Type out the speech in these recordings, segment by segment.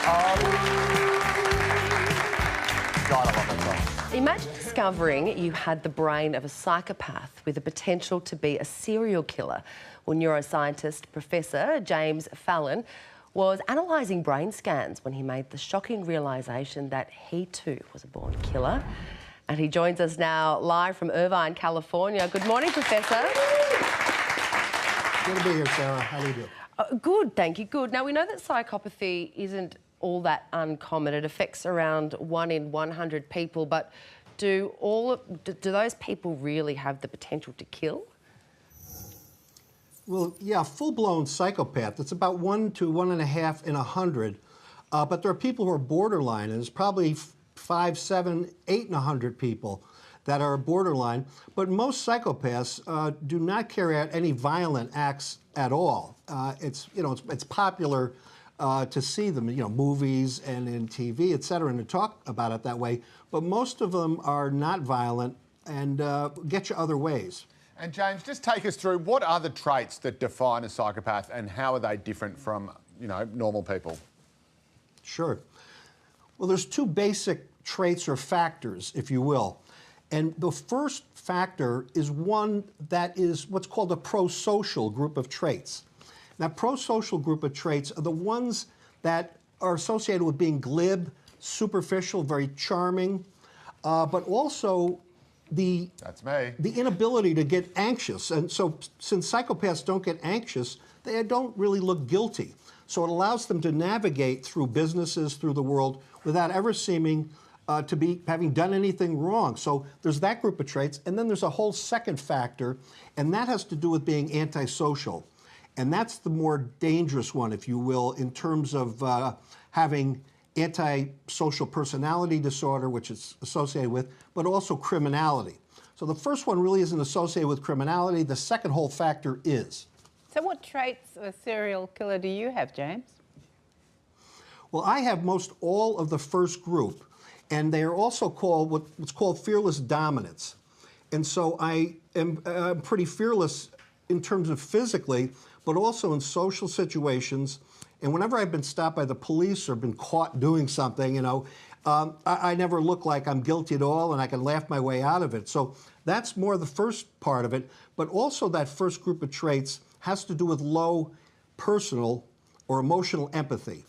God, I love that song. Imagine discovering you had the brain of a psychopath with the potential to be a serial killer. Well, neuroscientist Professor James Fallon was analysing brain scans when he made the shocking realisation that he too was a born killer. And he joins us now live from Irvine, California. Good morning, Professor. Good to be here, Sarah. How do you do? Good, thank you. Good. Now, we know that psychopathy isn't all that uncommon. It affects around 1 in 100 people, but do those people really have the potential to kill? Well, yeah, full-blown psychopath, it's about 1 to 1.5 in 100. But there are people who are borderline, and it's probably 5, 7, 8 in 100 people that are borderline. But most psychopaths do not carry out any violent acts at all. It's popular to see them, movies and in TV, et cetera, and to talk about it that way. But most of them are not violent and get you other ways. And James, just take us through what are the traits that define a psychopath and how are they different from, normal people? Sure. Well, there's 2 basic traits or factors, if you will. And the first factor is one that is what's called a prosocial group of traits. Now, prosocial group of traits are the ones that are associated with being glib, superficial, very charming, but also That's me. the inability to get anxious. And so since psychopaths don't get anxious, they don't really look guilty. So it allows them to navigate through businesses, through the world, without ever seeming to be having done anything wrong. So there's that group of traits. And then there's a whole second factor, and that has to do with being antisocial. And that's the more dangerous one, if you will, in terms of having antisocial personality disorder, which it's associated with, but also criminality. So the first one really isn't associated with criminality. The second whole factor is. So what traits of a serial killer do you have, James? Well, I have most all of the first group, and they are also called what's called fearless dominance. And so I am pretty fearless in terms of physically, but also in social situations. And whenever I've been stopped by the police or been caught doing something, I never look like I'm guilty at all, and I can laugh my way out of it. So that's more the first part of it. But also that first group of traits has to do with low personal or emotional empathy.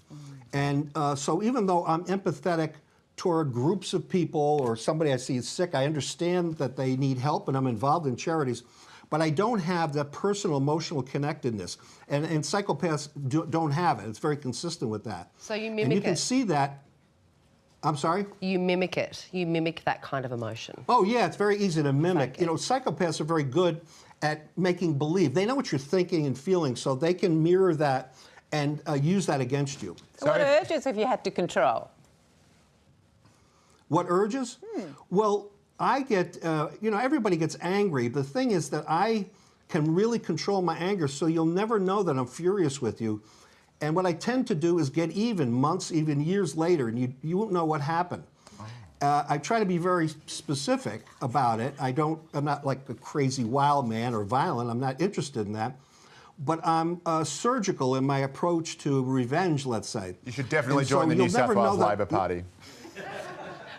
And so even though I'm empathetic toward groups of people or somebody I see is sick, I understand that they need help, and I'm involved in charities. But I don't have that personal emotional connectedness. And psychopaths don't have it. It's very consistent with that. So you mimic it. And you can see that. I'm sorry? You mimic it. You mimic that kind of emotion. Oh, yeah, it's very easy to mimic. Okay. Psychopaths are very good at making believe. They know what you're thinking and feeling, so they can mirror that and use that against you. So what urges have you had to control? What urges? Well, I get, everybody gets angry. The thing is that I can really control my anger, so you'll never know that I'm furious with you. And what I tend to do is get even months, even years later, and you won't know what happened. I try to be very specific about it. I'm not like a crazy wild man or violent. I'm not interested in that. But I'm surgical in my approach to revenge, let's say. You should definitely join the New South Wales Labor Party.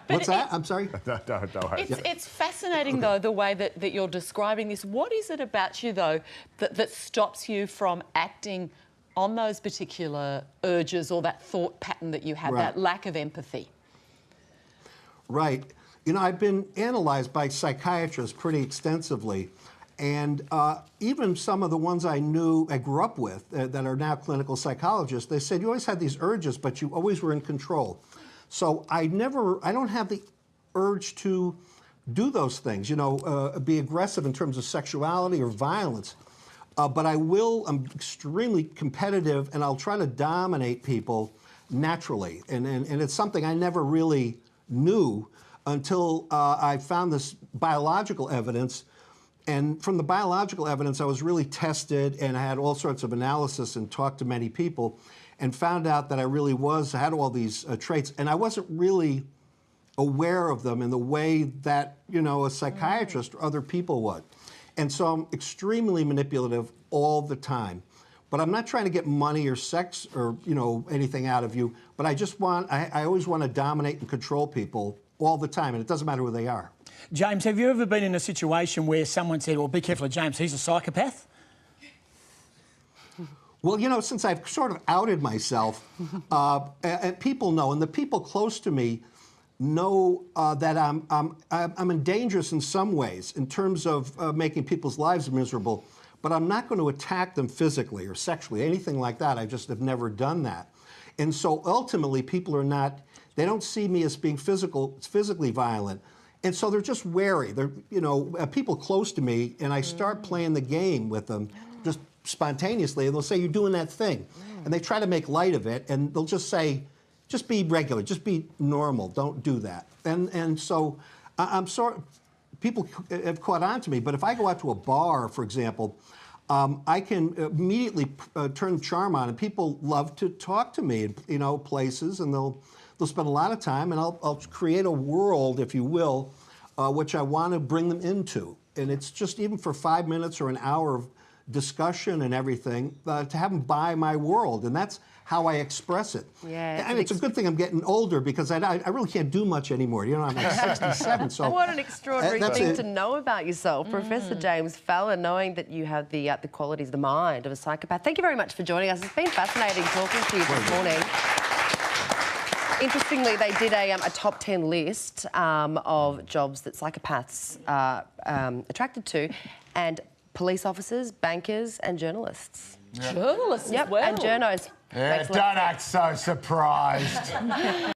What's that? I'm sorry? Don't worry. It's fascinating, though, the way that you're describing this. What is it about you, though, that stops you from acting on those particular urges or that thought pattern that you have, that lack of empathy? Right. I've been analyzed by psychiatrists pretty extensively, and even some of the ones I grew up with that are now clinical psychologists, they said you always had these urges, but you always were in control. So I don't have the urge to do those things, be aggressive in terms of sexuality or violence. But I'm extremely competitive, and I'll try to dominate people naturally. And it's something I never really knew until I found this biological evidence. And from the biological evidence, I was really tested, and I had all sorts of analysis and talked to many people, and found out that I really had all these traits, and I wasn't really aware of them in the way that, a psychiatrist or other people would. And so I'm extremely manipulative all the time. but I'm not trying to get money or sex or, you know, anything out of you. But I just want, I always want to dominate and control people all the time, and it doesn't matter who they are. James, have you ever been in a situation where someone said, well, be careful of James, he's a psychopath? Well, you know, since I've sort of outed myself, and people know, and the people close to me know that I'm dangerous in some ways in terms of making people's lives miserable, but I'm not going to attack them physically or sexually, anything like that. I just have never done that. And so ultimately, people are not, they don't see me as being physically violent. And so they're just wary. They're, you know, people close to me, and I start playing the game with them just spontaneously, and they'll say, you're doing that thing. And they try to make light of it, and they'll just say, just be regular, just be normal, don't do that. And so I'm sorry, people have caught on to me, but if I go out to a bar, for example, I can immediately turn the charm on, and people love to talk to me in, you know, places, and they'll spend a lot of time, and I'll create a world, if you will, which I want to bring them into. And it's just even for 5 minutes or an hour of discussion and everything, to have them buy my world, and that's how I express it. Yeah, and it's a good thing I'm getting older, because I really can't do much anymore. You know, I'm like 67, so... What an extraordinary thing it. to know about yourself. Professor James Fallon, knowing that you have the qualities, the mind of a psychopath. Thank you very much for joining us. It's been fascinating talking to you this morning. Interestingly, they did a top 10 list of jobs that psychopaths are attracted to, and police officers, bankers and journalists. Journalists as well. And journos. Yeah, don't act so surprised.